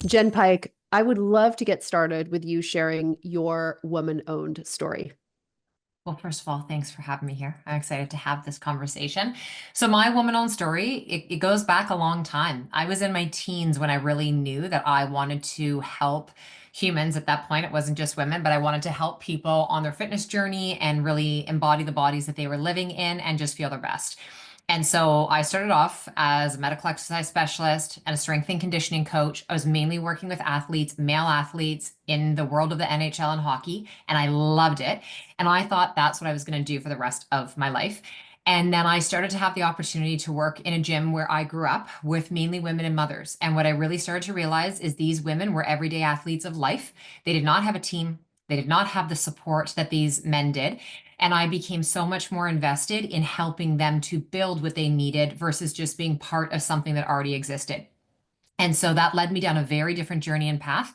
Jenn Pike, I would love to get started with you sharing your woman-owned story. Well, first of all, thanks for having me here. I'm excited to have this conversation. So, my woman-owned story, it goes back a long time. I was in my teens when I really knew that I wanted to help humans. At that point, it wasn't just women, but I wanted to help people on their fitness journey and really embody the bodies that they were living in and just feel their best. And so I started off as a medical exercise specialist and a strength and conditioning coach. I was mainly working with athletes, male athletes in the world of the NHL and hockey, and I loved it. And I thought that's what I was going to do for the rest of my life. And then I started to have the opportunity to work in a gym where I grew up with mainly women and mothers. And what I really started to realize is these women were everyday athletes of life. They did not have a team. They did not have the support that these men did. And I became so much more invested in helping them to build what they needed versus just being part of something that already existed. And so that led me down a very different journey and path.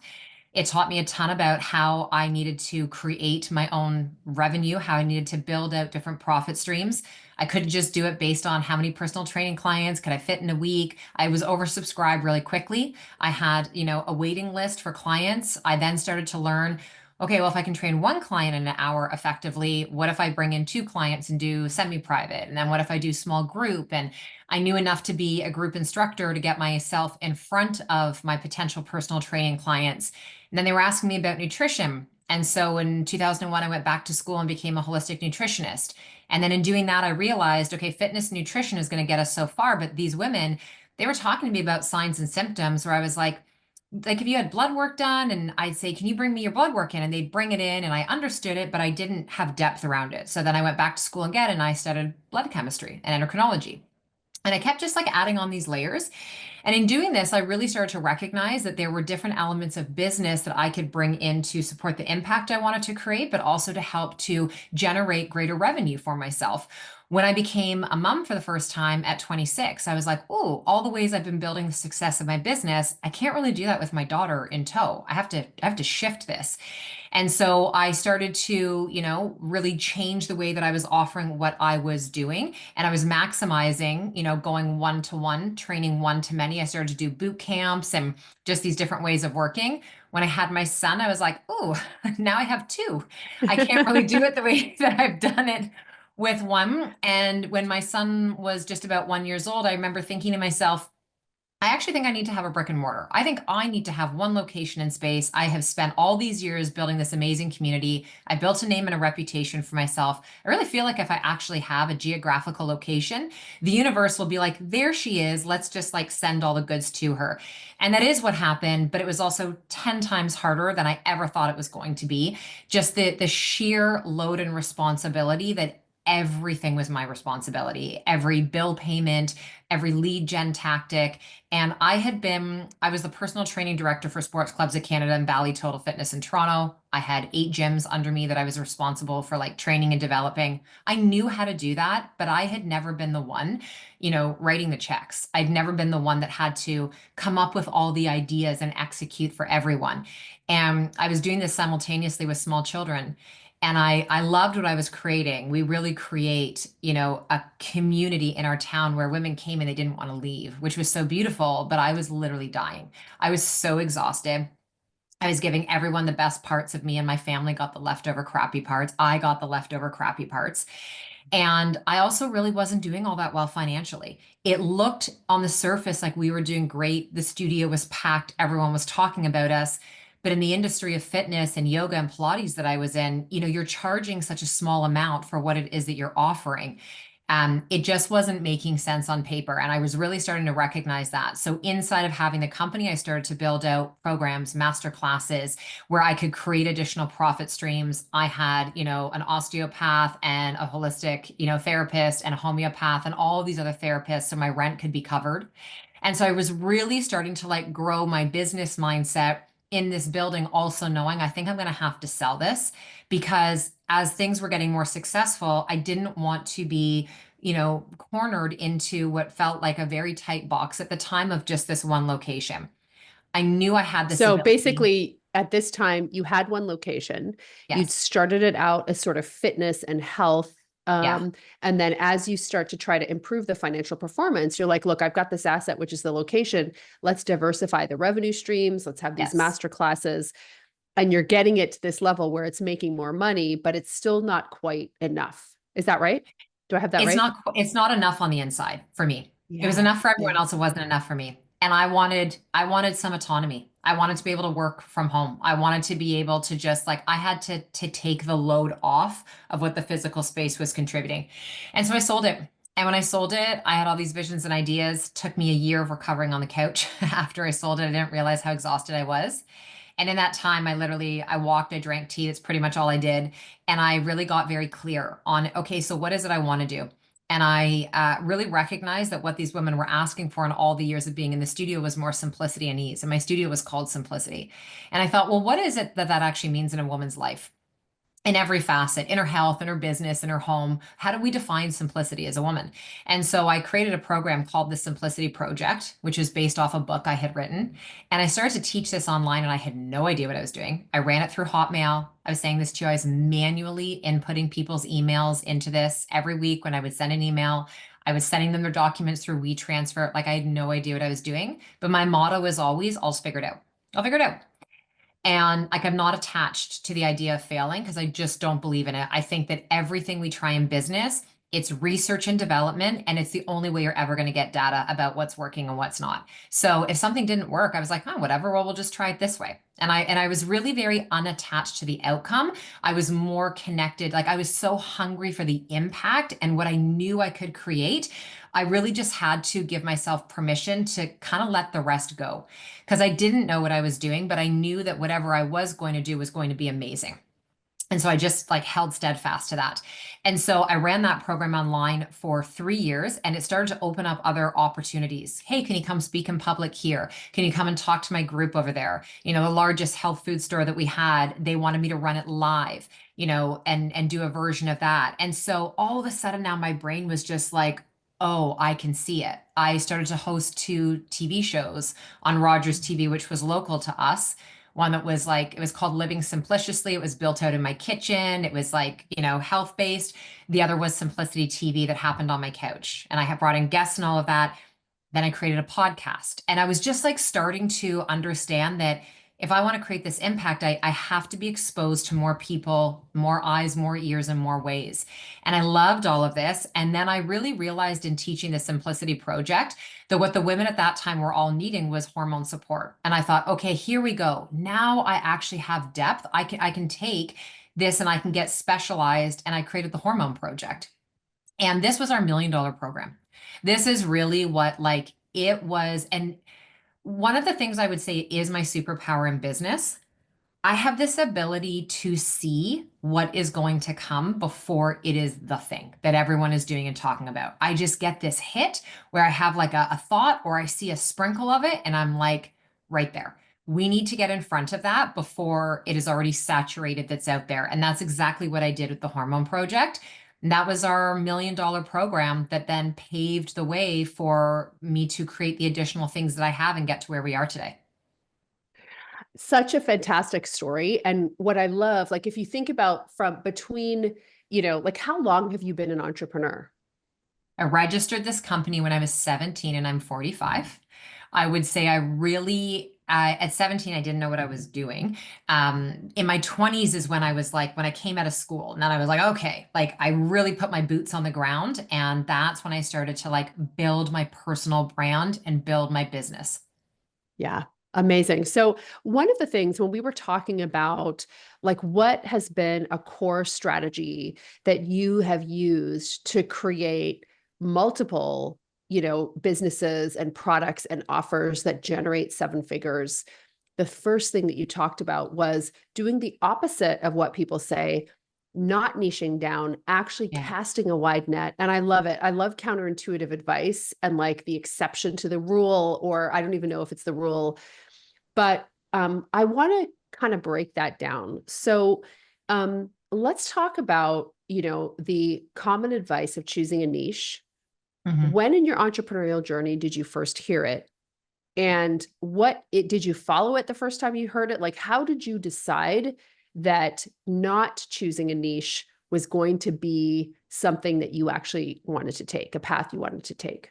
It taught me a ton about how I needed to create my own revenue, how I needed to build out different profit streams. I couldn't just do it based on how many personal training clients could I fit in a week. I was oversubscribed really quickly. I had, a waiting list for clients. I then started to learn, okay, well, if I can train one client in an hour effectively, what if I bring in two clients and do semi-private? And then what if I do small group? And I knew enough to be a group instructor to get myself in front of my potential personal training clients. And then they were asking me about nutrition. And so in 2001, I went back to school and became a holistic nutritionist. And then in doing that, I realized, okay, fitness and nutrition is going to get us so far. But these women, they were talking to me about signs and symptoms where I was like if you had blood work done and I'd say, can you bring me your blood work in? And they'd bring it in and I understood it, but I didn't have depth around it. So then I went back to school again and I studied blood chemistry and endocrinology. And I kept just like adding on these layers. And in doing this, I really started to recognize that there were different elements of business that I could bring in to support the impact I wanted to create, but also to help to generate greater revenue for myself. When I became a mom for the first time at 26, I was like, oh, all the ways I've been building the success of my business, I can't really do that with my daughter in tow. I have to shift this. And so I started to, really change the way that I was offering what I was doing. And I was maximizing, going one to one, training one to many. I started to do boot camps and just these different ways of working. When I had my son, I was like, oh, now I have two. I can't really do it the way that I've done it with one. And when my son was just about 1 year old, I remember thinking to myself, I actually think I need to have a brick and mortar. I think I need to have one location in space. I have spent all these years building this amazing community. I built a name and a reputation for myself. I really feel like if I actually have a geographical location, the universe will be like, there she is. Let's just like send all the goods to her. And that is what happened, but it was also 10 times harder than I ever thought it was going to be. Just the sheer load and responsibility that everything was my responsibility. Every bill payment, every lead gen tactic. And I was the personal training director for Sports Clubs of Canada and Valley Total Fitness in Toronto. I had 8 gyms under me that I was responsible for like training and developing. I knew how to do that, but I had never been the one, writing the checks. I'd never been the one that had to come up with all the ideas and execute for everyone. And I was doing this simultaneously with small children. And I loved what I was creating. We really create, a community in our town where women came and they didn't want to leave, which was so beautiful, but I was literally dying. I was so exhausted. I was giving everyone the best parts of me, and my family got the leftover crappy parts. I got the leftover crappy parts. And I also really wasn't doing all that well financially. It looked on the surface like we were doing great. The studio was packed, everyone was talking about us. But in the industry of fitness and yoga and Pilates that I was in, you're charging such a small amount for what it is that you're offering. It just wasn't making sense on paper. And I was really starting to recognize that. So inside of having the company, I started to build out programs, master classes where I could create additional profit streams. I had, an osteopath and a holistic, therapist and a homeopath and all of these other therapists. So my rent could be covered. And so I was really starting to like grow my business mindset in this building, also knowing I think I'm going to have to sell this because as things were getting more successful, I didn't want to be, cornered into what felt like a very tight box at the time of just this one location. I knew I had this So ability. basically, at this time, you had one location. You'd Yes. started it out as sort of fitness and health Yeah. And then as you start to try to improve the financial performance, you're like, look, I've got this asset, which is the location. Let's diversify the revenue streams. Let's have these Yes. master classes. And you're getting it to this level where it's making more money, but it's still not quite enough. Is that right? Do I have that right? It's not enough on the inside for me. It was Yeah. enough for everyone Yeah. else. It wasn't enough for me. And I wanted some autonomy. I wanted to be able to work from home. I wanted to be able to just like I had to take the load off of what the physical space was contributing. And so I sold it. And when I sold it, I had all these visions and ideas. Took me a year of recovering on the couch after I sold it. I didn't realize how exhausted I was. And in that time, I walked, I drank tea. That's pretty much all I did. And I really got very clear on, okay, so what is it I want to do? And I really recognized that what these women were asking for in all the years of being in the studio was more simplicity and ease. And my studio was called Simplicity. And I thought, well, what is it that that actually means in a woman's life? In every facet, in her health, in her business, in her home. How do we define simplicity as a woman? And so I created a program called the Simplicity Project, which is based off a book I had written. And I started to teach this online and I had no idea what I was doing. I ran it through Hotmail. I was saying this to you, I was manually inputting people's emails into this every week when I would send an email. I was sending them their documents through WeTransfer. Like I had no idea what I was doing. But my motto is always, I'll figure it out. I'll figure it out. And like I'm not attached to the idea of failing because I just don't believe in it. I think that everything we try in business, it's research and development, and it's the only way you're ever going to get data about what's working and what's not. So if something didn't work, I was like, oh, whatever, well, we'll just try it this way. And I was really very unattached to the outcome. I was more connected. Like I was so hungry for the impact and what I knew I could create. I really just had to give myself permission to kind of let the rest go because I didn't know what I was doing, but I knew that whatever I was going to do was going to be amazing. And so I just like held steadfast to that. And so I ran that program online for 3 years and it started to open up other opportunities. Hey, can you come speak in public here? Can you come and talk to my group over there? You know, the largest health food store that we had, they wanted me to run it live, you know, and do a version of that. And so all of a sudden now my brain was just like, oh, I can see it. I started to host 2 TV shows on Rogers TV, which was local to us. One that was like, it was called Living Simpliciously. It was built out in my kitchen. It was like, you know, health based. The other was Simplicity TV that happened on my couch. And I had brought in guests and all of that. Then I created a podcast. And I was just like starting to understand that if I want to create this impact, I have to be exposed to more people, more eyes, more ears, and more ways. And I loved all of this. And then I really realized in teaching the Simplicity Project that what the women at that time were all needing was hormone support. And I thought, okay, here we go. Now I actually have depth. I can take this and I can get specialized. And I created the Hormone Project. And this was our $1 million program. This is really what like it was. And one of the things I would say is my superpower in business. I have this ability to see what is going to come before it is the thing that everyone is doing and talking about. I just get this hit where I have like a thought or I see a sprinkle of it and I'm like, right there. We need to get in front of that before it is already saturated that's out there. And that's exactly what I did with the Hormone Project. And that was our $1 million program that then paved the way for me to create the additional things that I have and get to where we are today. Such a fantastic story. And what I love, like if you think about from between, like how long have you been an entrepreneur? I registered this company when I was 17 and I'm 45. I would say I really, at 17, I didn't know what I was doing. In my 20s is when I was like, when I came out of school, and then I was like, okay, like I really put my boots on the ground. And that's when I started to like build my personal brand and build my business. Yeah, amazing. So, one of the things when we were talking about like what has been a core strategy that you have used to create multiple, businesses and products and offers that generate seven figures, the first thing that you talked about was doing the opposite of what people say, not niching down, actually Yeah. casting a wide net. And I love it. I love counterintuitive advice and like the exception to the rule, or I don't even know if it's the rule, but I want to kind of break that down. So let's talk about, the common advice of choosing a niche. Mhm. When in your entrepreneurial journey did you first hear it? And did you follow it the first time you heard it? Like, how did you decide that not choosing a niche was going to be something that you actually wanted to take, a path you wanted to take?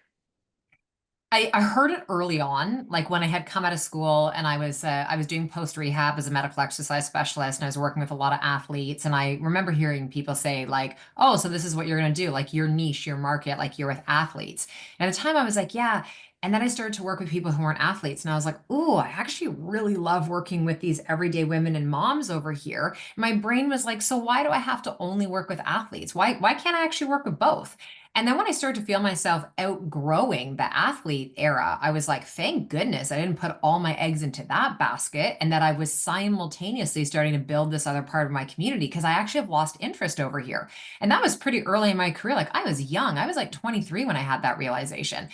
I heard it early on, like when I had come out of school and I was doing post rehab as a medical exercise specialist, and I was working with a lot of athletes. And I remember hearing people say like, "Oh, so this is what you're going to do, like your niche, your market, like you're with athletes." And at the time, I was like, "Yeah." And then I started to work with people who weren't athletes, and I was like, "Oh, I actually really love working with these everyday women and moms over here." My brain was like, "So why do I have to only work with athletes? Why can't I actually work with both?" And then when I started to feel myself outgrowing the athlete era, I was like, thank goodness I didn't put all my eggs into that basket, and that I was simultaneously starting to build this other part of my community, because I actually have lost interest over here. And that was pretty early in my career. Like I was young. I was like 23 when I had that realization.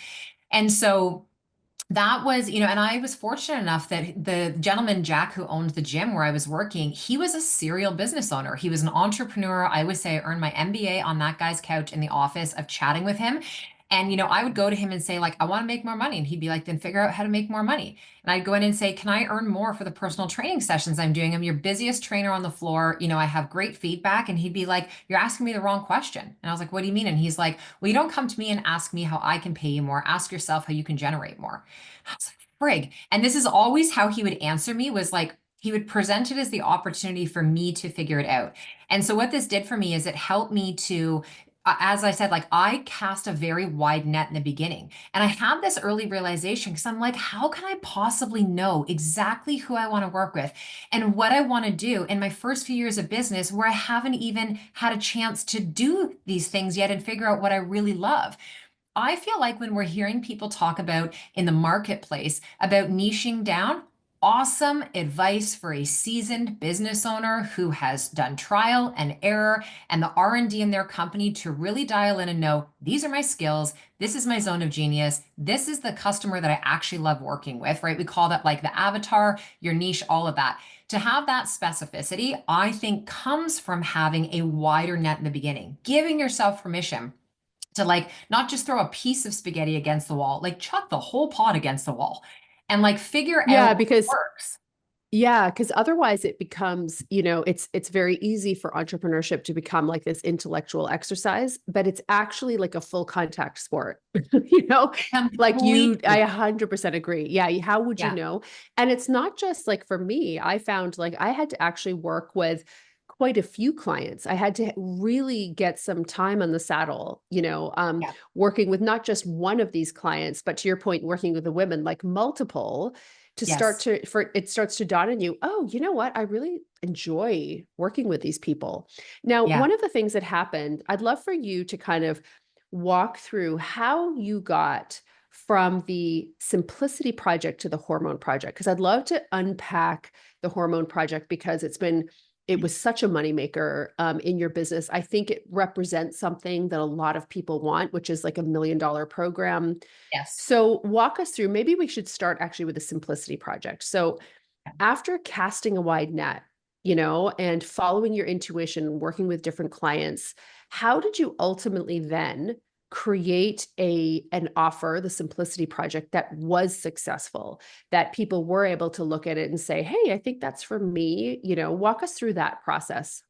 And so that was, and I was fortunate enough that the gentleman, Jack, who owned the gym where I was working, he was a serial business owner. He was an entrepreneur. I would say I earned my MBA on that guy's couch in the office of chatting with him. And, I would go to him and say, like, I want to make more money. And he'd be like, then figure out how to make more money. And I'd go in and say, can I earn more for the personal training sessions I'm doing? I'm your busiest trainer on the floor. I have great feedback. And he'd be like, you're asking me the wrong question. And I was like, what do you mean? And he's like, well, you don't come to me and ask me how I can pay you more. Ask yourself how you can generate more. I was like, frig. And this is always how he would answer me, was like, he would present it as the opportunity for me to figure it out. And so what this did for me is it helped me to, as I said, like I cast a very wide net in the beginning. And I had this early realization because I'm like, how can I possibly know exactly who I want to work with and what I want to do in my first few years of business, where I haven't even had a chance to do these things yet and figure out what I really love? I feel like when we're hearing people talk about in the marketplace about niching down, awesome advice for a seasoned business owner who has done trial and error and the R&D in their company to really dial in and know, these are my skills, this is my zone of genius, this is the customer that I actually love working with, right? We call that like the avatar, your niche, all of that. To have that specificity, I think comes from having a wider net in the beginning, giving yourself permission to like not just throw a piece of spaghetti against the wall, like chuck the whole pot against the wall and like figure Yeah, out what because works. yeah, because otherwise it becomes, it's very easy for entrepreneurship to become like this intellectual exercise, but it's actually like a full contact sport. You know, like I Completely. 100% agree. Yeah, how would you Yeah. know? And it's not just like for me, I found like I had to actually work with quite a few clients. I had to really get some time on the saddle, Yeah. working with not just one of these clients, but to your point, working with the women, like multiple to start Yes. to for it starts to dawn on you, oh, you know what, I really enjoy working with these people. Now, Yeah. one of the things that happened, I'd love for you to kind of walk through how you got from the simplicity project to the hormone project, because I'd love to unpack the hormone project because it was such a moneymaker in your business. I think it represents something that a lot of people want, which is like $1 million program. Yes. So walk us through, maybe we should start actually with the simplicity project. So after casting a wide net, and following your intuition, working with different clients, how did you ultimately then create an offer, the simplicity project, that was successful, that people were able to look at it and say, hey, I think that's for me? Walk us through that process.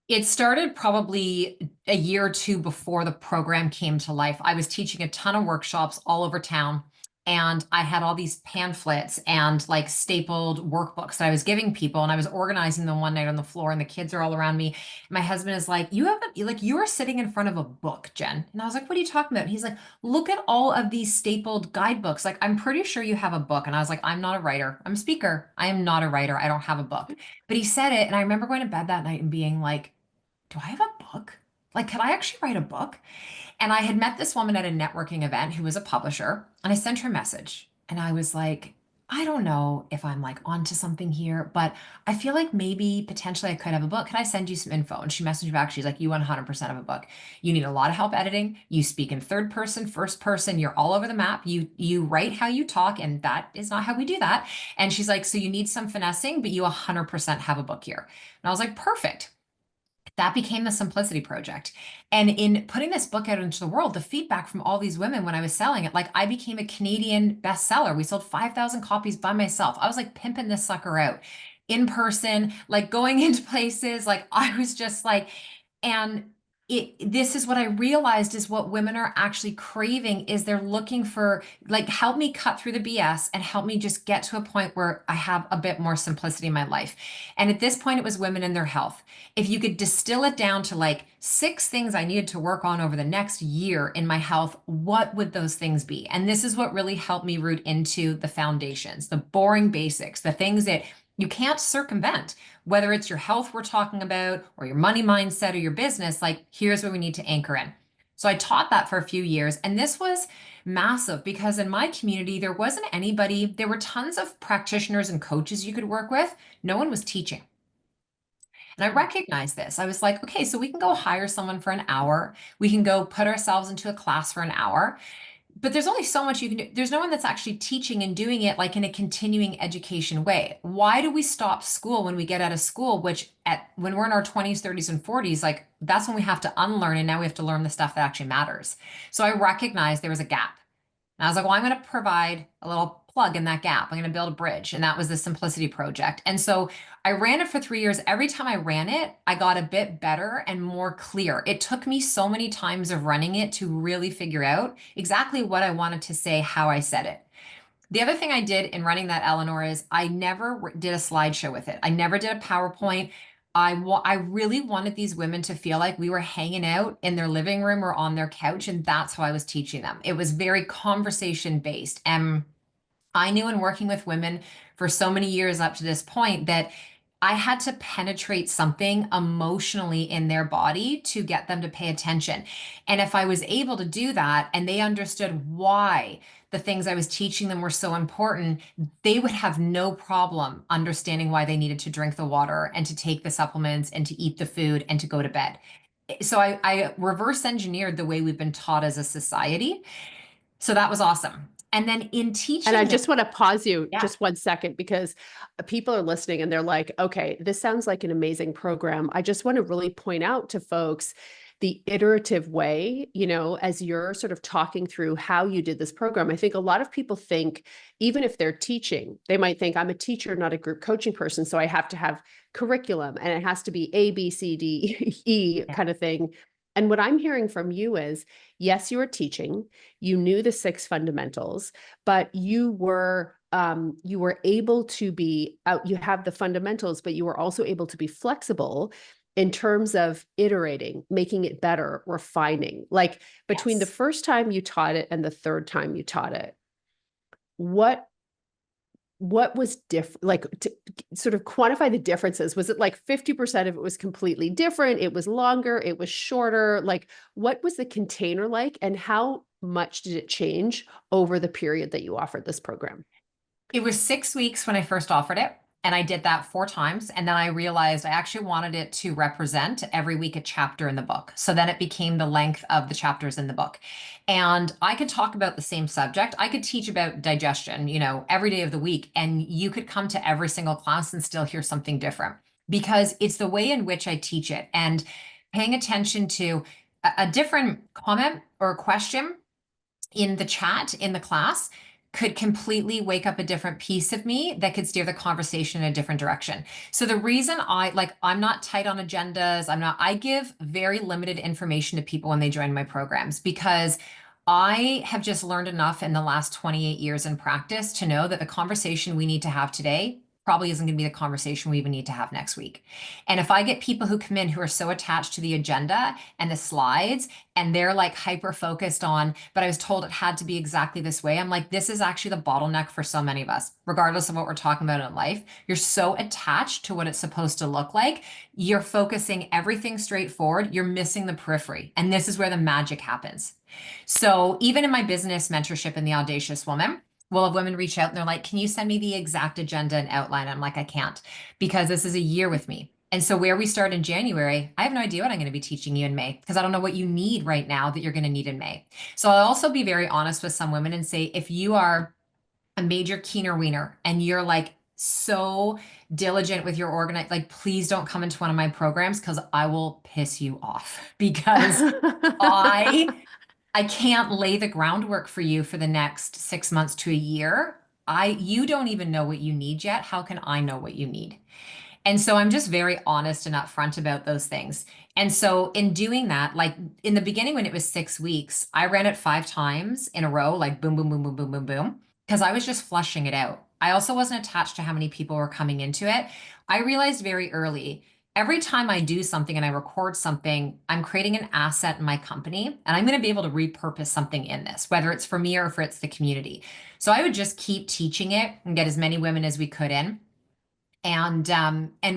It started probably a year or two before the program came to life. I was teaching a ton of workshops all over town, and I had all these pamphlets and like stapled workbooks that I was giving people, and I was organizing them one night on the floor, and the kids are all around me. My husband is like, "You haven't, like, you are sitting in front of a book, Jen." And I was like, "What are you talking about?" And he's like, "Look at all of these stapled guidebooks. Like, I'm pretty sure you have a book." And I was like, "I'm not a writer. I'm a speaker. I am not a writer. I don't have a book." But he said it, and I remember going to bed that night and being like, do I have a book? Like, could I actually write a book? And I had met this woman at a networking event who was a publisher, and I sent her a message. And I was like, I don't know if I'm like onto something here, but I feel like maybe potentially I could have a book. Could I send you some info? And she messaged me back. She's like, you 100% of a book. You need a lot of help editing. You speak in third person, first person. You're all over the map. You write how you talk, and that is not how we do that. And she's like, so you need some finessing, but you 100% have a book here. And I was like, perfect. That became the Simplicity Project. And in putting this book out into the world, the feedback from all these women when I was selling it, like I became a Canadian bestseller. We sold 5,000 copies by myself. I was like pimping this sucker out. in person, like going into places. Like I was just like, and this is what I realized is what women are actually craving is they're looking for like help me cut through the BS and help me just get to a point where I have a bit more simplicity in my life. And at this point it was women and their health. If you could distill it down to like 6 things I needed to work on over the next year in my health, what would those things be? And this is what really helped me root into the foundations, the boring basics, the things that you can't circumvent, whether it's your health we're talking about or your money mindset or your business, like here's where we need to anchor in. So I taught that for a few years, and this was massive because in my community, there wasn't anybody, there were tons of practitioners and coaches you could work with. No one was teaching. And I recognized this. I was like, okay, so we can go hire someone for an hour. We can go put ourselves into a class for an hour, but there's only so much you can do. There's no one that's actually teaching and doing it like in a continuing education way. Why do we stop school when we get out of school, which when we're in our 20s, 30s, and 40s, like that's when we have to unlearn and now we have to learn the stuff that actually matters. So I recognized there was a gap. And I was like, well, I'm going to provide a little plug in that gap. I'm going to build a bridge. And that was the Simplicity Project. And so I ran it for 3 years. Every time I ran it, I got a bit better and more clear. It took me so many times of running it to really figure out exactly what I wanted to say, how I said it. The other thing I did in running that, Eleanor, is I never did a slideshow with it. I never did a PowerPoint. I really wanted these women to feel like we were hanging out in their living room or on their couch, and that's how I was teaching them. It was very conversation based. And I knew in working with women for so many years up to this point that I had to penetrate something emotionally in their body to get them to pay attention. And if I was able to do that and they understood why the things I was teaching them were so important, they would have no problem understanding why they needed to drink the water and to take the supplements and to eat the food and to go to bed. So I reverse engineered the way we've been taught as a society. So that was awesome. And then in And I teaching them, just want to pause you yeah. just 1 second because people are listening and they're like, okay, this sounds like an amazing program. I just want to really point out to folks the iterative way, as you're sort of talking through how you did this program. I think a lot of people think, even if they're teaching, they might think I'm a teacher, not a group coaching person. So I have to have curriculum and it has to be A, B, C, D, E Yeah. kind of thing. And what I'm hearing from you is, yes, you were teaching, you knew the 6 fundamentals, but you were able to be out, you have the fundamentals, but you were also able to be flexible in terms of iterating, making it better, refining. Like between the Yes. first time you taught it and the third time you taught it, what was different, like to sort of quantify the differences? Was it like 50% of it was completely different, it was longer, it was shorter? Like what was the container like and how much did it change over the period that you offered this program? It was 6 weeks when I first offered it, and I did that 4 times. And then I realized I actually wanted it to represent every week a chapter in the book. So then it became the length of the chapters in the book. And I could talk about the same subject. I could teach about digestion, every day of the week, and you could come to every single class and still hear something different because it's the way in which I teach it and paying attention to a different comment or question in the chat in the class could completely wake up a different piece of me that could steer the conversation in a different direction. So the reason I'm not tight on agendas, I give very limited information to people when they join my programs because I have just learned enough in the last 28 years in practice to know that the conversation we need to have today probably isn't going to be the conversation we even need to have next week. And if I get people who come in who are so attached to the agenda and the slides and they're like hyper focused on, but I was told it had to be exactly this way. I'm like, this is actually the bottleneck for so many of us, regardless of what we're talking about in life. You're so attached to what it's supposed to look like. You're focusing everything straightforward. You're missing the periphery. And this is where the magic happens. So even in my business mentorship in the Audacious Woman, we'll have women reach out and they're like, can you send me the exact agenda and outline? I'm like, I can't because this is a year with me. And so where we start in January, I have no idea what I'm going to be teaching you in May because I don't know what you need right now that you're going to need in May. So I'll also be very honest with some women and say, if you are a major keener wiener and you're like so diligent with your organize, like please don't come into one of my programs because I will piss you off because I I can't lay the groundwork for you for the next 6 months to a year you don't even know what you need yet. How can I know what you need? And so I'm just very honest and upfront about those things. And so in doing that, like in the beginning, when it was 6 weeks, I ran it 5 times in a row, like boom, boom, boom, boom, boom, boom, boom, because I was just flushing it out. I also wasn't attached to how many people were coming into it. I realized very early, every time I do something and I record something, I'm creating an asset in my company, and I'm going to be able to repurpose something in this, whether it's for me or if it's the community. So I would just keep teaching it and get as many women as we could in. And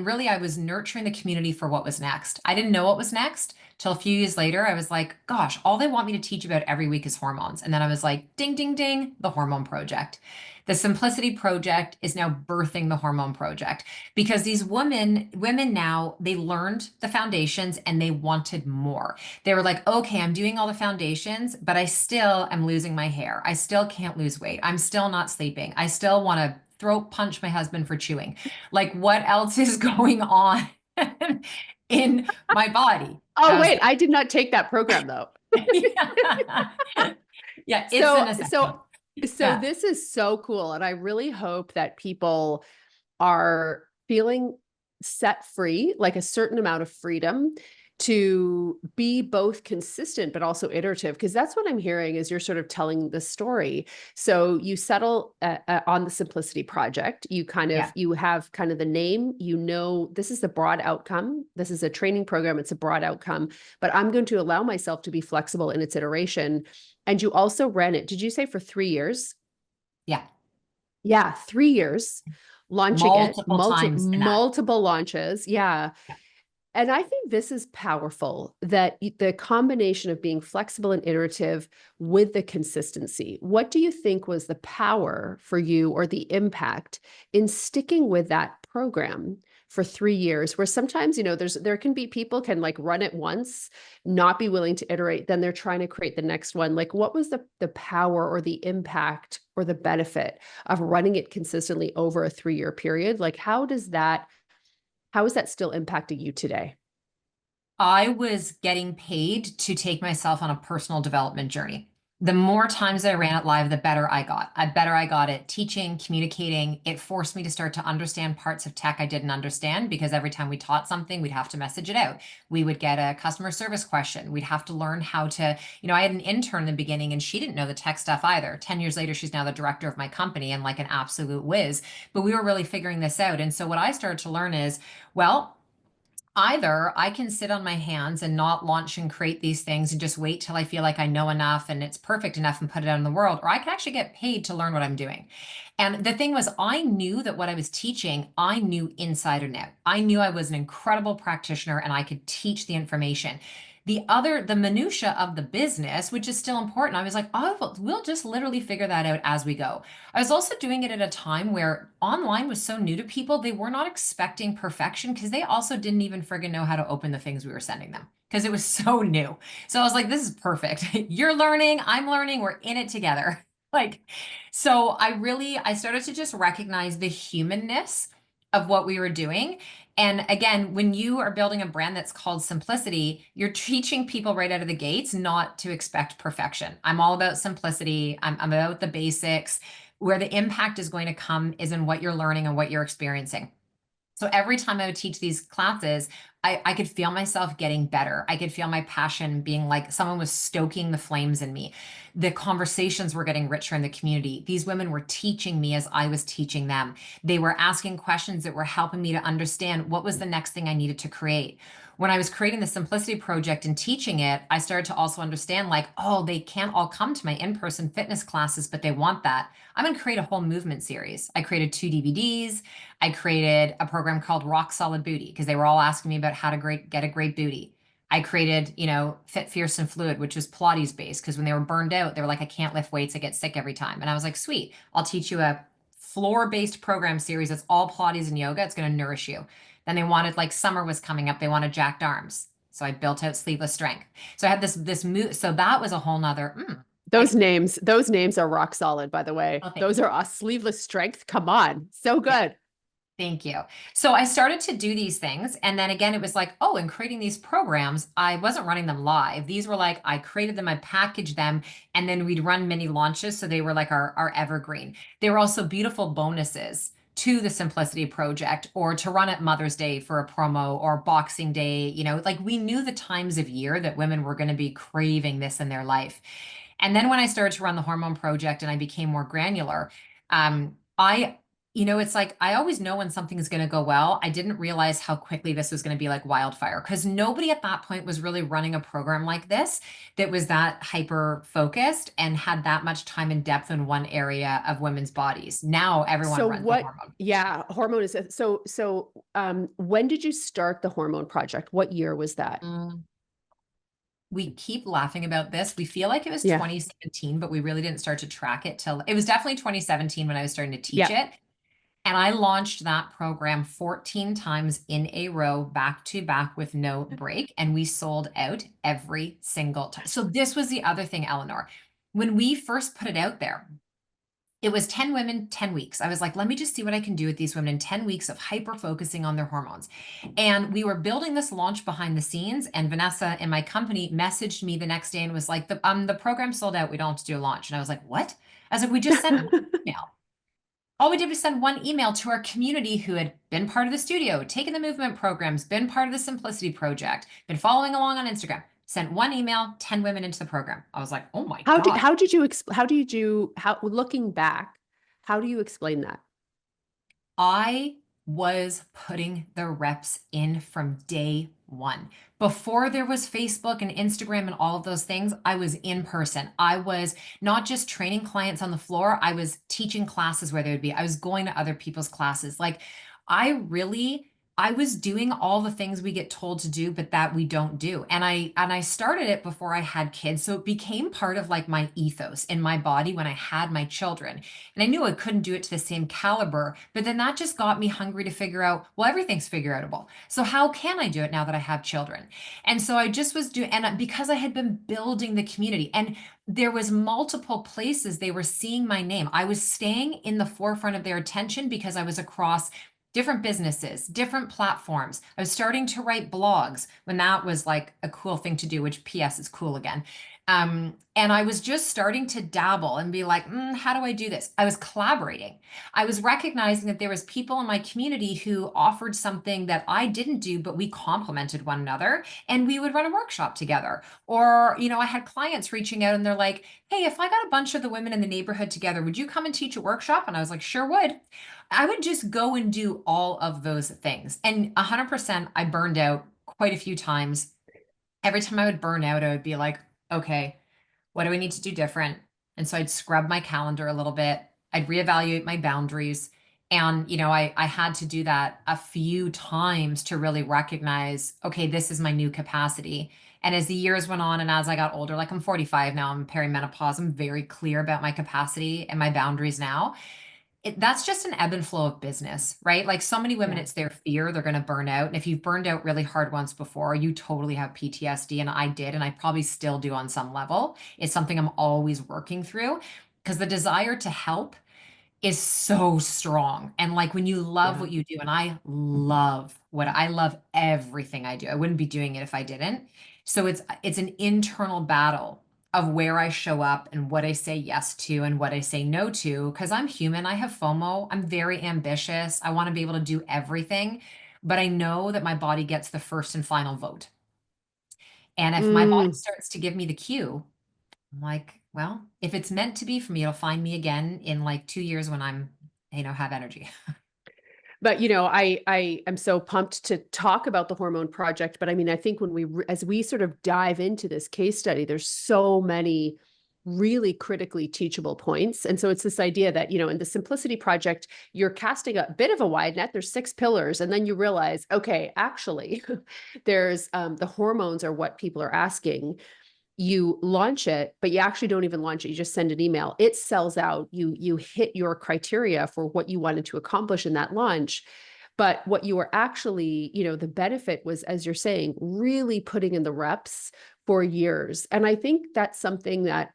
really I was nurturing the community for what was next. I didn't know what was next till a few years later. I was like, gosh, all they want me to teach about every week is hormones. And then I was like, ding, ding, ding, the hormone project. The Simplicity Project is now birthing the hormone project because these women now, they learned the foundations and they wanted more. They were like, okay, I'm doing all the foundations, but I still am losing my hair. I still can't lose weight. I'm still not sleeping. I still want to throat punch my husband for chewing. Like, what else is going on in my body? Oh, I was wait, like, I did not take that program though. yeah, yeah, it's an So, so, essential. so Yeah, this is so cool. And I really hope that people are feeling set free, like a certain amount of freedom to be both consistent but also iterative, because that's what I'm hearing is you're sort of telling the story. So you settle on the Simplicity Project. yeah. You have kind of the name, this is the broad outcome. This is a training program. It's a broad outcome, but I'm going to allow myself to be flexible in its iteration. And you also ran it, did you say for 3 years? Yeah, Yeah, 3 years launching it, multiple times in that. multiple launches. Yeah. Yeah. And I think this is powerful that the combination of being flexible and iterative with the consistency. What do you think was the power for you or the impact in sticking with that program for 3 years? Where sometimes, there can be people can like run it once, not be willing to iterate, then they're trying to create the next one. Like, what was the power or the impact or the benefit of running it consistently over a 3 year period? Like, how is that still impacting you today? I was getting paid to take myself on a personal development journey. The more times I ran it live, the better I got. I better I got at teaching, communicating. It forced me to start to understand parts of tech I didn't understand because every time we taught something, we'd have to message it out. We would get a customer service question. We'd have to learn how to, I had an intern in the beginning and she didn't know the tech stuff either. 10 years later, she's now the director of my company and like an absolute whiz. But we were really figuring this out. And so what I started to learn is, well, either I can sit on my hands and not launch and create these things and just wait till I feel like I know enough and it's perfect enough and put it out in the world, or I can actually get paid to learn what I'm doing. And the thing was, I knew that what I was teaching, I knew inside and out. I knew I was an incredible practitioner and I could teach the information. The minutia of the business, which is still important, I was like, oh, we'll just literally figure that out as we go. I was also doing it at a time where online was so new to people, they were not expecting perfection because they also didn't even friggin' know how to open the things we were sending them because it was so new. So I was like, this is perfect. You're learning, I'm learning, we're in it together. Like, so I started to just recognize the humanness of what we were doing. And again, when you are building a brand that's called Simplicity, you're teaching people right out of the gates not to expect perfection. I'm all about simplicity. I'm about the basics. Where the impact is going to come is in what you're learning and what you're experiencing. So every time I would teach these classes, I could feel myself getting better. I could feel my passion being like someone was stoking the flames in me. The conversations were getting richer in the community. These women were teaching me as I was teaching them. They were asking questions that were helping me to understand what was the next thing I needed to create. When I was creating the Simplicity Project and teaching it, I started to also understand like, oh, they can't all come to my in-person fitness classes, but they want that. I'm going to create a whole movement series. I created 2 DVDs. I created a program called Rock Solid Booty because they were all asking me about how to get a great booty. I created, Fit, Fierce, and Fluid, which was Pilates based because when they were burned out, they were like, I can't lift weights. I get sick every time. And I was like, sweet, I'll teach you a floor based program series that's all Pilates and yoga. It's going to nourish you. Then they wanted, like, summer was coming up. They wanted jacked arms. So I built out sleeveless strength. So I had this move. So that was a whole nother, I Those could, names, those names are rock solid, by the way. oh, thank Those you. are a sleeveless strength. Come on. So Yeah. good. Thank you. So I started to do these things. And then again, it was like, oh, and creating these programs, I wasn't running them live. These were like, I created them, I packaged them, and then we'd run mini launches. So they were like our evergreen. They were also beautiful bonuses to the Simplicity Project or to run at Mother's Day for a promo or Boxing Day. Like we knew the times of year that women were going to be craving this in their life. And then when I started to run the Hormone Project and I became more granular, I it's like I always know when something is going to go well. I didn't realize how quickly this was going to be like wildfire because nobody at that point was really running a program like this that was that hyper focused and had that much time and depth in one area of women's bodies. Now everyone So runs the what, hormone. yeah, hormone is, when did you start the hormone project? What year was that? Mm. We keep laughing about this. We feel like it was Yeah. 2017, but we really didn't start to track it till it was definitely 2017 when I was starting to teach Yeah. it. And I launched that program 14 times in a row, back to back with no break. And we sold out every single time. So, this was the other thing, Eleanor. When we first put it out there, it was 10 women, 10 weeks. I was like, let me just see what I can do with these women in 10 weeks of hyper focusing on their hormones. And we were building this launch behind the scenes. And Vanessa in my company messaged me the next day and was like, the program sold out. We don't have to do a launch. And I was like, what? I was like, we just sent one email. All we did was send one email to our community who had been part of the studio, taken the movement programs, been part of the Simplicity Project, been following along on Instagram. Sent one email, 10 women into the program. I was like, oh my God. How looking back, how do you explain that? I was putting the reps in from day one. Before there was Facebook and Instagram and all of those things, I was in person. I was not just training clients on the floor, I was teaching classes where they would be. I was going to other people's classes. Like I was doing all the things we get told to do, but that we don't do. And I started it before I had kids. So it became part of like my ethos in my body when I had my children. And I knew I couldn't do it to the same caliber, but then that just got me hungry to figure out, well, everything's figure outable. So how can I do it now that I have children? And so I just was doing, and because I had been building the community and there was multiple places they were seeing my name. I was staying in the forefront of their attention because I was across different businesses, different platforms. I was starting to write blogs when that was like a cool thing to do, which PS is cool again. And I was just starting to dabble and be like, how do I do this? I was collaborating. I was recognizing that there was people in my community who offered something that I didn't do, but we complemented one another and we would run a workshop together. Or, I had clients reaching out and they're like, hey, if I got a bunch of the women in the neighborhood together, would you come and teach a workshop? And I was like, sure would. I would just go and do all of those things. And 100%, I burned out quite a few times. Every time I would burn out, I would be like, okay, what do I need to do different? And so I'd scrub my calendar a little bit. I'd reevaluate my boundaries. And, I had to do that a few times to really recognize, okay, this is my new capacity. And as the years went on and as I got older, like I'm 45 now, I'm perimenopause, I'm very clear about my capacity and my boundaries now. That's just an ebb and flow of business, right? Like so many women, Yeah. it's their fear they're going to burn out. And if you've burned out really hard once before, you totally have PTSD. And I did, and I probably still do on some level. It's something I'm always working through because the desire to help is so strong. And like when you love Yeah. what you do, and I love everything I do. I wouldn't be doing it if I didn't. So it's an internal battle of where I show up and what I say yes to and what I say no to. Because I'm human, I have FOMO, I'm very ambitious. I want to be able to do everything, but I know that my body gets the first and final vote. And if my body Mm. starts to give me the cue, I'm like, well, if it's meant to be for me, it'll find me again in like 2 years when have energy. But I am so pumped to talk about the hormone project. But I mean, I think as we sort of dive into this case study, there's so many really critically teachable points. And so it's this idea that, in the Simplicity Project, you're casting a bit of a wide net. There's 6 pillars, and then you realize, okay, actually, there's the hormones are what people are asking. You launch it, but you actually don't even launch it. You just send an email. It sells out. You hit your criteria for what you wanted to accomplish in that launch. But what you were actually, the benefit was, as you're saying, really putting in the reps for years. And I think that's something that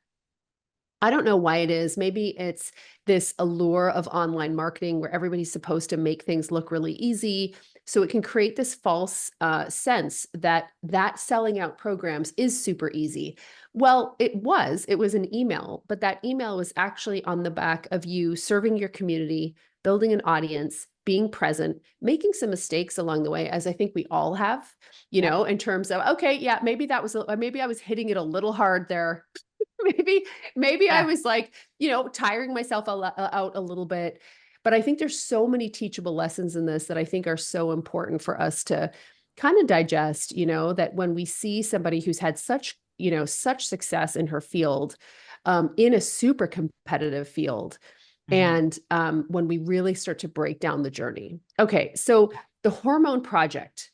I don't know why it is. Maybe it's this allure of online marketing where everybody's supposed to make things look really easy. So it can create this false sense that selling out programs is super easy. Well, it was an email, but that email was actually on the back of you serving your community, building an audience, being present, making some mistakes along the way, as I think we all have, Yep. in terms of, okay, yeah, maybe maybe I was hitting it a little hard there. maybe maybe I Yeah. was like, tiring myself out a little bit. But I think there's so many teachable lessons in this that I think are so important for us to kind of digest, that when we see somebody who's had such success in her field, in a super competitive field, Mhm. and when we really start to break down the journey. Okay, so the hormone project,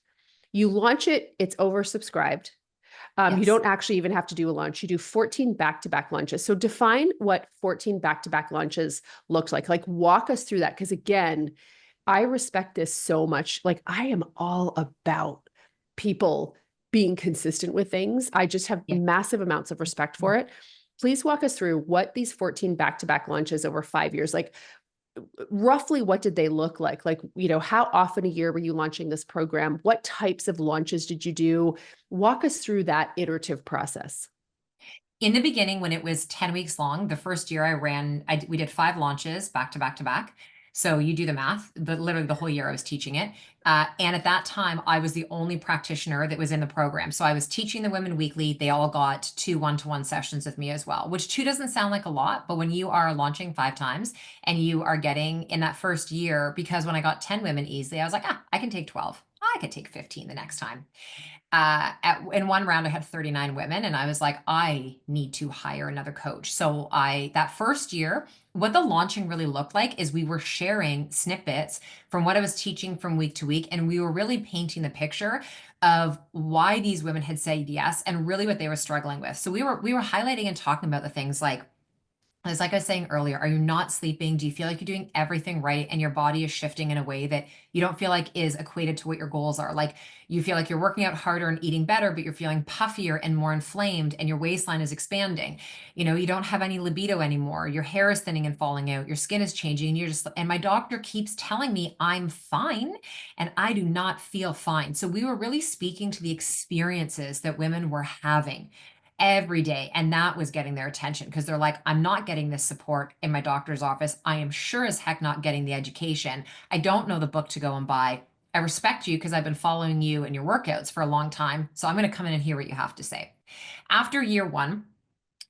you launch it, it's oversubscribed. You Yes. don't actually even have to do a launch. You do 14 back-to-back launches. So define what 14 back-to-back launches looks like. Like walk us through that. Because again, I respect this so much. Like I am all about people being consistent with things. I just have Yeah. massive amounts of respect for it. Please walk us through what these 14 back-to-back launches over 5 years, like roughly what did they look like? Like, how often a year were you launching this program? What types of launches did you do? Walk us through that iterative process. In the beginning, when it was 10 weeks long, the first year we did 5 launches back to back to back. So you do the math, but literally the whole year I was teaching it. And at that time, I was the only practitioner that was in the program. So I was teaching the women weekly. They all got 2 one-to-one sessions with me as well, which two doesn't sound like a lot, but when you are launching 5 times and you are getting in that first year, because when I got 10 women easily, I was like, I can take 12. I could take 15 the next time. In one round I had 39 women and I was like, I need to hire another coach. So that first year, what the launching really looked like is we were sharing snippets from what I was teaching from week to week, and we were really painting the picture of why these women had said yes and really what they were struggling with. So we were highlighting and talking about the things like, as like I was saying earlier, are you not sleeping? Do you feel like you're doing everything right and your body is shifting in a way that you don't feel like is equated to what your goals are? Like you feel like you're working out harder and eating better, but you're feeling puffier and more inflamed and your waistline is expanding. You don't have any libido anymore. Your hair is thinning and falling out. Your skin is changing and and my doctor keeps telling me I'm fine and I do not feel fine. So we were really speaking to the experiences that women were having every day. And that was getting their attention because they're like, I'm not getting this support in my doctor's office. I am sure as heck not getting the education. I don't know the book to go and buy. I respect you because I've been following you and your workouts for a long time. So I'm going to come in and hear what you have to say. After year one,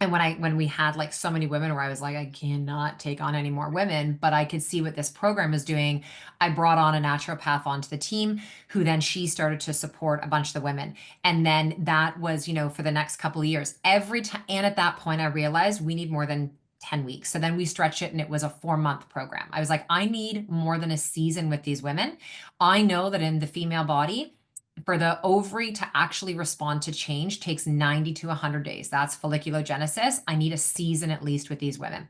and when we had like so many women where I was like, I cannot take on any more women, but I could see what this program is doing. I brought on a naturopath onto the team who then she started to support a bunch of the women. And then that was, for the next couple of years, every time. And at that point, I realized we need more than 10 weeks. So then we stretched it and it was a 4 month program. I was like, I need more than a season with these women. I know that in the female body, for the ovary to actually respond to change takes 90 to 100 days. That's folliculogenesis. I need a season at least with these women.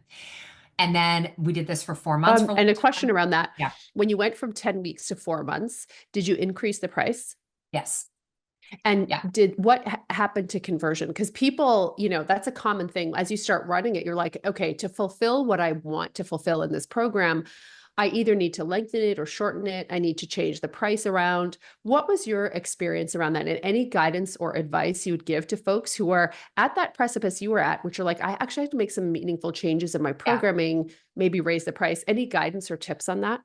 And then we did this for 4 months for a And long a question time. around that. Yeah. When you went from 10 weeks to 4 months, did you increase the price? Yes. And Yeah. did what happened to conversion? Because people, that's a common thing. As you start running it, you're like, okay, to fulfill what I want to fulfill in this program, I either need to lengthen it or shorten it. I need to change the price around. What was your experience around that? And any guidance or advice you would give to folks who are at that precipice you were at, which are like, I actually have to make some meaningful changes in my Yeah. programming, maybe raise the price. Any guidance or tips on that?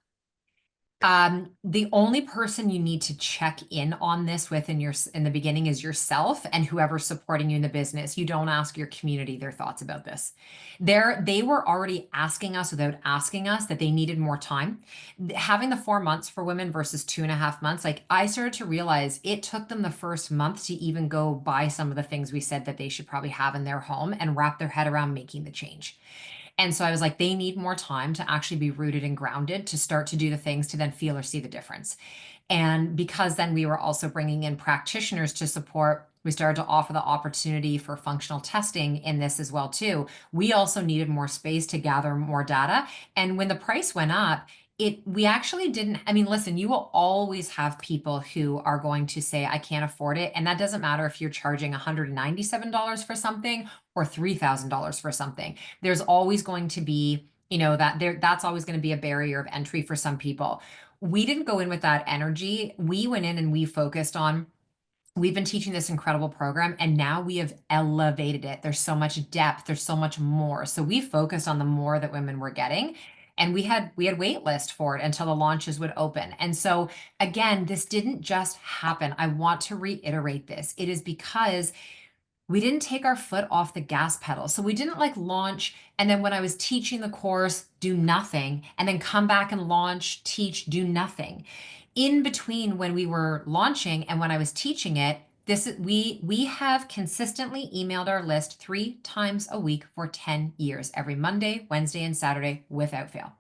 The only person you need to check in on this with in the beginning is yourself and whoever's supporting you in the business. You don't ask your community their thoughts about this. They were already asking us without asking us that they needed more time. Having the 4 months for women versus 2.5 months, like I started to realize it took them the first month to even go buy some of the things we said that they should probably have in their home and wrap their head around making the change. And so I was like, they need more time to actually be rooted and grounded to start to do the things to then feel or see the difference. And because then we were also bringing in practitioners to support, we started to offer the opportunity for functional testing in this as well too. We also needed more space to gather more data. And when the price went up, we actually didn't. I mean, listen, you will always have people who are going to say, I can't afford it. And that doesn't matter if you're charging $197 for something or $3,000 for something. There's always going to be, that's always going to be a barrier of entry for some people. We didn't go in with that energy. We went in and we focused on, we've been teaching this incredible program and now we have elevated it. There's so much depth, there's so much more. So we focused on the more that women were getting. And we had wait list for it until the launches would open. And so again, this didn't just happen. I want to reiterate this. It is because we didn't take our foot off the gas pedal. So we didn't like launch and then when I was teaching the course, do nothing, and then come back and launch, teach, do nothing. In between when we were launching and when I was teaching it, we have consistently emailed our list 3 times a week for 10 years, every Monday, Wednesday, and Saturday without fail.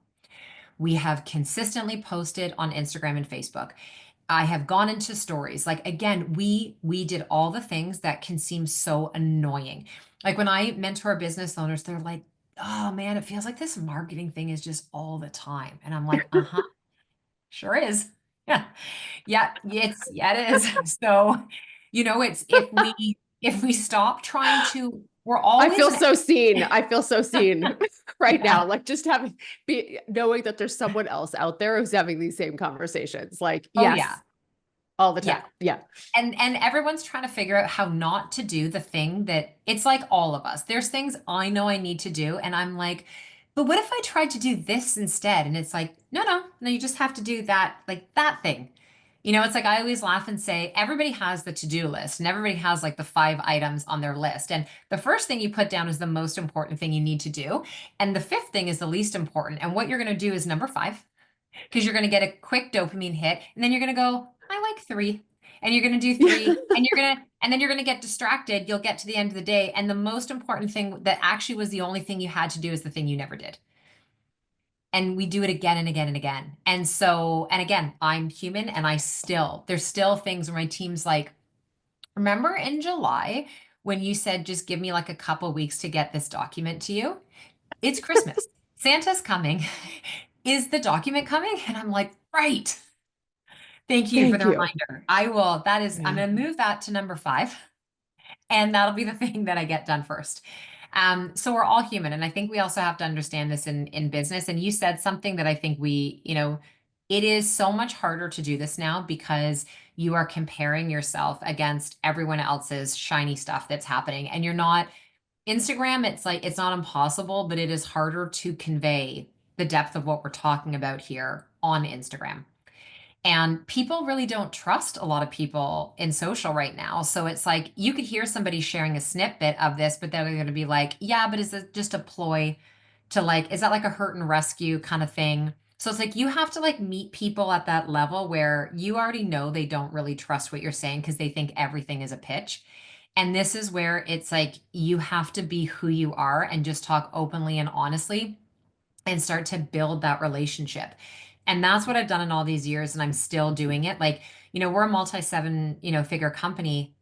We have consistently posted on Instagram and Facebook. I have gone into stories. Like again, we did all the things that can seem so annoying. Like when I mentor business owners, they're like, "Oh man, it feels like this marketing thing is just all the time." And I'm like, "Uh-huh, sure is." Yeah. Yeah, it is. So, it's if we stop trying to, we're I always feel an so seen. I feel so seen right yeah. now. Like just knowing that there's someone else out there who's having these same conversations. Like, Oh yeah. yes, all the time. Yeah. Yeah. And everyone's trying to figure out how not to do the thing that it's like all of us. There's things I know I need to do and I'm like, but what if I tried to do this instead? And it's like, no, you just have to do that, like that thing. It's like I always laugh and say everybody has the to-do list and everybody has like the 5 items on their list. And the first thing you put down is the most important thing you need to do. And the fifth thing is the least important. And what you're going to do is number 5 because you're going to get a quick dopamine hit and then you're going to go, I like 3. And you're going to do 3 and then you're going to get distracted. You'll get to the end of the day and the most important thing that actually was the only thing you had to do is the thing you never did. And we do it again and again and again. And so, and again, I'm human and there's still things where my team's like, remember in July when you said, just give me like a couple weeks to get this document to you? It's Christmas. Santa's coming. Is the document coming? And I'm like, right. Thank you for Thank the you. reminder. I'm Yeah. going to move that to number 5, and that'll be the thing that I get done first. So we're all human. And I think we also have to understand this in business. And you said something that I think it is so much harder to do this now because you are comparing yourself against everyone else's shiny stuff that's happening. And you're not, Instagram, it's like, it's not impossible, but it is harder to convey the depth of what we're talking about here on Instagram. And people really don't trust a lot of people in social right now. So it's like you could hear somebody sharing a snippet of this, but they're going to be like, yeah, but is it just a ploy to like, is that like a hurt and rescue kind of thing? So it's like you have to like meet people at that level where you already know they don't really trust what you're saying because they think everything is a pitch. And this is where it's like you have to be who you are and just talk openly and honestly and start to build that relationship. And that's what I've done in all these years, and I'm still doing it. Like, we're a multi-seven, figure company.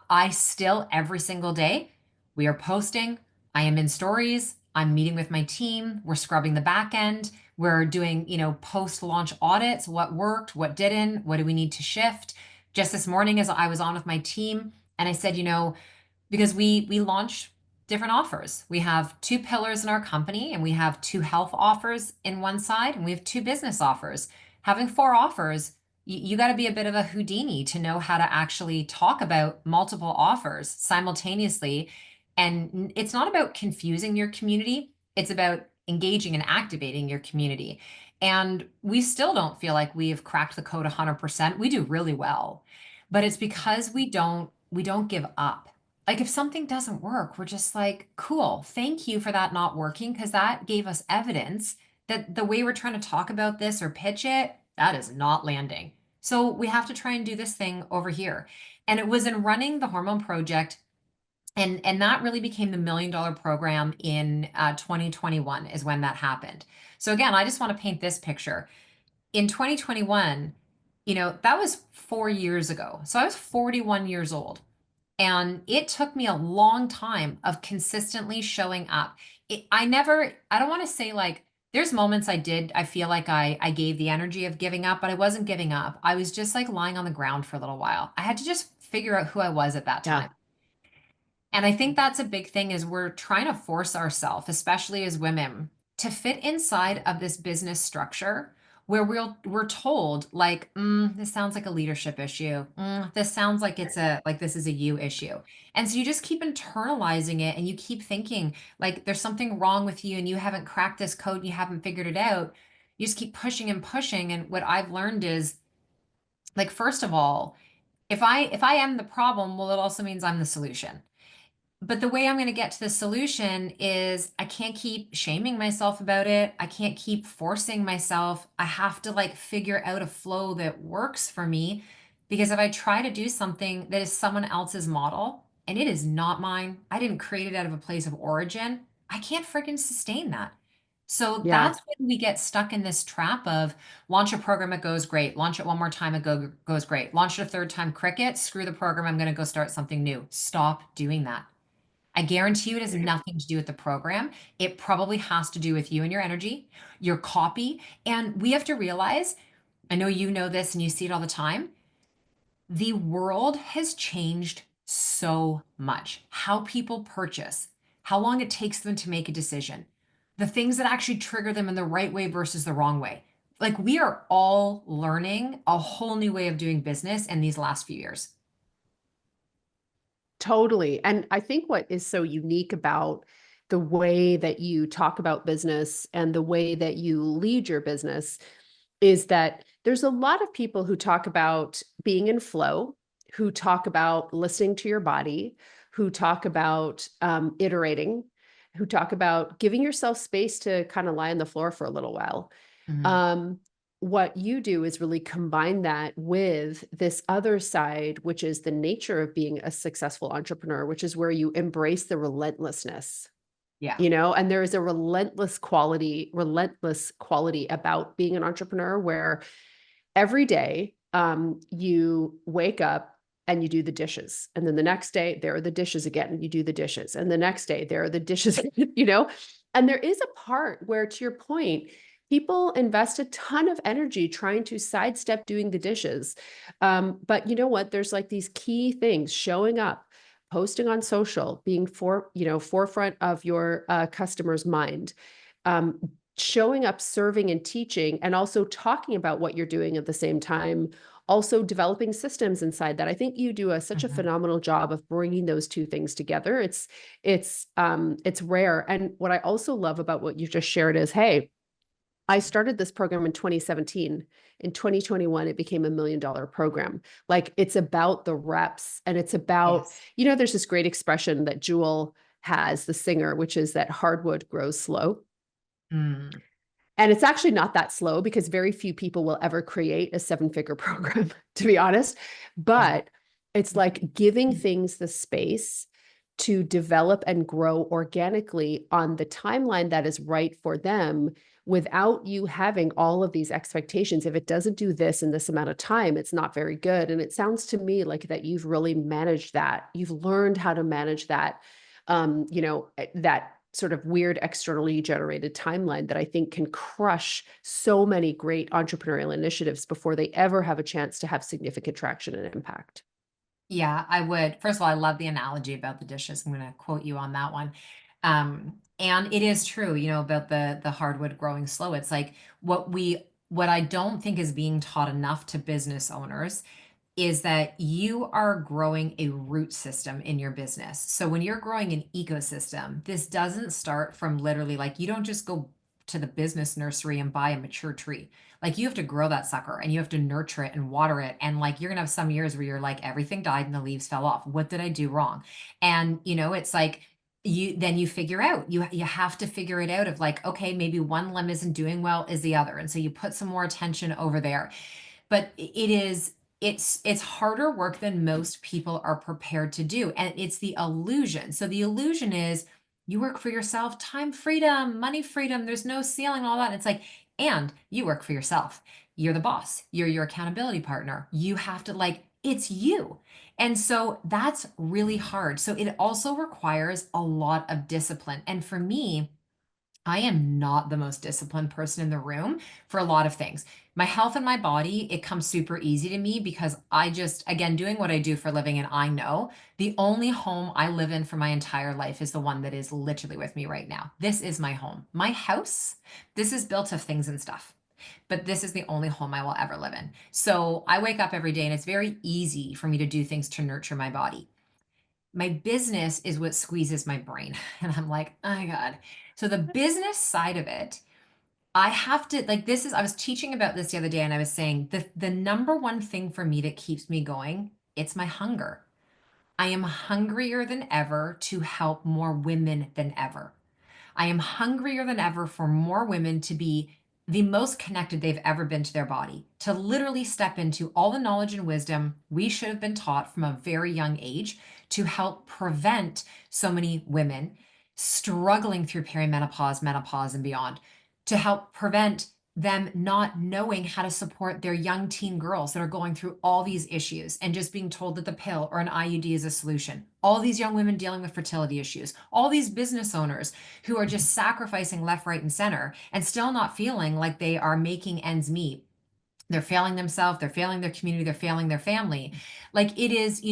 I still every single day we are posting. I am in stories. I'm meeting with my team. We're scrubbing the back end. We're doing, post-launch audits. What worked? What didn't? What do we need to shift? Just this morning, as I was on with my team, and I said, because we launch different offers. We have 2 pillars in our company, and we have 2 health offers in one side, and we have 2 business offers. Having 4 offers, you got to be a bit of a Houdini to know how to actually talk about multiple offers simultaneously. And it's not about confusing your community, it's about engaging and activating your community. And we still don't feel like we have cracked the code 100%. We do really well, but it's because we don't give up. Like if something doesn't work, we're just like, cool, thank you for that not working, because that gave us evidence that the way we're trying to talk about this or pitch it, that is not landing. So we have to try and do this thing over here. And it was in running the Hormone Project, and that really became the $1 million program in 2021 is when that happened. So again, I just want to paint this picture. In 2021, that was 4 years ago. So I was 41 years old. And it took me a long time of consistently showing up. I don't want to say like There's moments I feel like I gave the energy of giving up, but I wasn't giving up. I was just like lying on the ground for a little while. I had to just figure out who I was at that Yeah. time. And I think that's a big thing is we're trying to force ourselves, especially as women, to fit inside of this business structure where we're told like, this sounds like a leadership issue. This sounds like this is a you issue. And so you just keep internalizing it and you keep thinking like there's something wrong with you and you haven't cracked this code and you haven't figured it out. You just keep pushing and pushing. And what I've learned is like, first of all, if I am the problem, well, it also means I'm the solution. But the way I'm going to get to the solution is I can't keep shaming myself about it. I can't keep forcing myself. I have to like figure out a flow that works for me. Because if I try to do something that is someone else's model and it is not mine, I didn't create it out of a place of origin, I can't freaking sustain that. So Yeah. that's when we get stuck in this trap of launch a program, it goes great. Launch it one more time, goes great. Launch it a third time, cricket. Screw the program. I'm going to go start something new. Stop doing that. I guarantee you it has nothing to do with the program. It probably has to do with you and your energy, your copy. And we have to realize, I know you know this and you see it all the time, the world has changed so much. How people purchase, how long it takes them to make a decision, the things that actually trigger them in the right way versus the wrong way. Like we are all learning a whole new way of doing business in these last few years. Totally. And I think what is so unique about the way that you talk about business and the way that you lead your business is that there's a lot of people who talk about being in flow, who talk about listening to your body, who talk about iterating, who talk about giving yourself space to kind of lie on the floor for a little while. Mhm. Um, what you do is really combine that with this other side, which is the nature of being a successful entrepreneur, which is where you embrace the relentlessness, Yeah. you know, and there is a relentless quality about being an entrepreneur where every day you wake up and you do the dishes. And then the next day, there are the dishes again, and you do the dishes. And the next day, there are the dishes, you know? And there is a part where, to your point, people invest a ton of energy trying to sidestep doing the dishes. But you know what? There's like these key things showing up, posting on social, being forefront of your customer's mind, um, showing up, serving and teaching, and also talking about what you're doing at the same time, also developing systems inside that. I think you do such a Mhm. phenomenal job of bringing those two things together. It's rare. And what I also love about what you just shared is, hey, I started this program in 2017. In 2021, it became $1 million program. Like it's about the reps and it's about, Yes. there's this great expression that Jewel has, the singer, which is that hardwood grows slow. Mm. And it's actually not that slow because very few people will ever create a seven-figure program, to be honest. Yeah. But it's like giving things the space to develop and grow organically on the timeline that is right for them without you having all of these expectations. If it doesn't do this in this amount of time, it's not very good. And it sounds to me like that you've really managed that. You've learned how to manage that, that sort of weird externally generated timeline that I think can crush so many great entrepreneurial initiatives before they ever have a chance to have significant traction and impact. Yeah, I would. First of all, I love the analogy about the dishes. I'm going to quote you on that one. And it is true, about the hardwood growing slow. It's like what I don't think is being taught enough to business owners is that you are growing a root system in your business. So when you're growing an ecosystem, this doesn't start from literally like you don't just go to the business nursery and buy a mature tree. Like you have to grow that sucker and you have to nurture it and water it. And like you're gonna have some years where you're like, everything died and the leaves fell off. What did I do wrong? And it's like you figure out you have to figure it out of like, okay, maybe one limb isn't doing well as the other. And so you put some more attention over there. But it's harder work than most people are prepared to do. And it's the illusion. So the illusion is you work for yourself, time freedom, money freedom, there's no ceiling, all that. And it's like, and you work for yourself. You're the boss, you're your accountability partner. You have to like, it's you. And so that's really hard. So it also requires a lot of discipline. And for me, I am not the most disciplined person in the room for a lot of things. My health and my body, it comes super easy to me because I just, again, doing what I do for a living, and I know the only home I live in for my entire life is the one that is literally with me right now. This is my home. My house, this is built of things and stuff, but this is the only home I will ever live in. So I wake up every day and it's very easy for me to do things to nurture my body. My business is what squeezes my brain. And I'm like, oh my God. So the business side of it, I have to like this is I was teaching about this the other day and I was saying the number one thing for me that keeps me going, it's my hunger. I am hungrier than ever to help more women than ever. I am hungrier than ever for more women to be the most connected they've ever been to their body, to literally step into all the knowledge and wisdom we should have been taught from a very young age to help prevent so many women struggling through perimenopause, menopause, and beyond, to help prevent them not knowing how to support their young teen girls that are going through all these issues and just being told that the pill or an IUD is a solution. All these young women dealing with fertility issues, all these business owners who are just sacrificing left, right, and center and still not feeling like they are making ends meet. They're failing themselves, they're failing their community, they're failing their family. Like it is,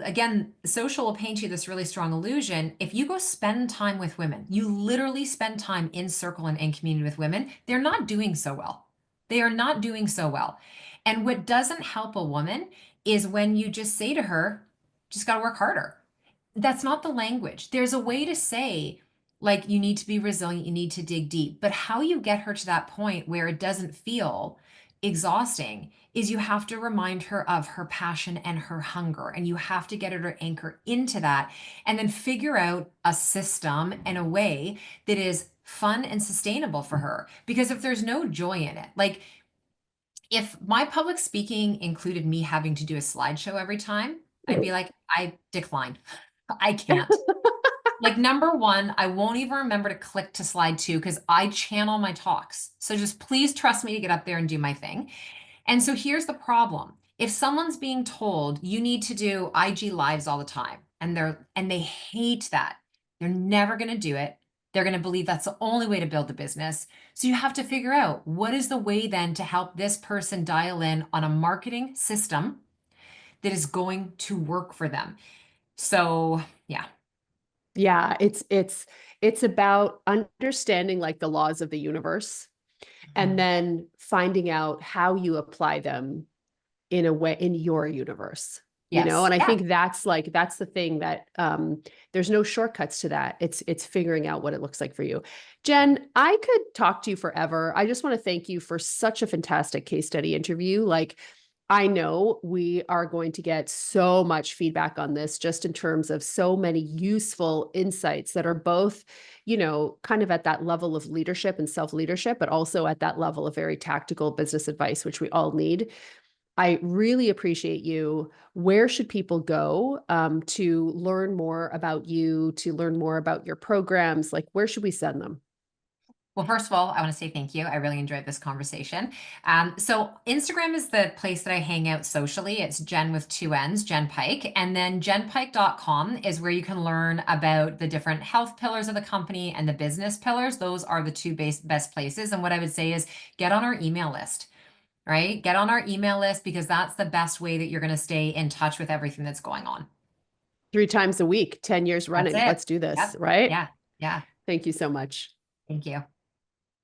again, social will paint you this really strong illusion. If you go spend time with women, you literally spend time in circle and in community with women, they're not doing so well. They are not doing so well. And what doesn't help a woman is when you just say to her, just got to work harder. That's not the language. There's a way to say, like, you need to be resilient, you need to dig deep. But how you get her to that point where it doesn't feel exhausting is you have to remind her of her passion and her hunger. And you have to get her to anchor into that and then figure out a system and a way that is fun and sustainable for her. Because if there's no joy in it, like if my public speaking included me having to do a slideshow every time, I'd be like, I decline. I can't. Like number one, I won't even remember to click to slide two because I channel my talks. So just please trust me to get up there and do my thing. And so here's the problem. If someone's being told you need to do IG lives all the time and they hate that, they're never going to do it. They're going to believe that's the only way to build the business. So you have to figure out what is the way then to help this person dial in on a marketing system that is going to work for them. So, yeah. Yeah, it's about understanding like the laws of the universe and Mhm. then finding out how you apply them in a way in your universe, Yes. and I Yeah. think that's the thing that there's no shortcuts to that. It's figuring out what it looks like for you. Jenn, I could talk to you forever. I just want to thank you for such a fantastic case study interview. Like, I know we are going to get so much feedback on this just in terms of so many useful insights that are both, kind of at that level of leadership and self-leadership, but also at that level of very tactical business advice, which we all need. I really appreciate you. Where should people go to learn more about you, to learn more about your programs? Like, where should we send them? Well, first of all, I want to say thank you. I really enjoyed this conversation. So Instagram is the place that I hang out socially. It's Jenn with two N's, Jenn Pike. And then jenpike.com is where you can learn about the different health pillars of the company and the business pillars. Those are the two best places. And what I would say is get on our email list, right? Get on our email list because that's the best way that you're going to stay in touch with everything that's going on. 3 times a week, 10 years That's running. it. Let's do this, Yep. right? Yeah. Yeah. Thank you so much. Thank you.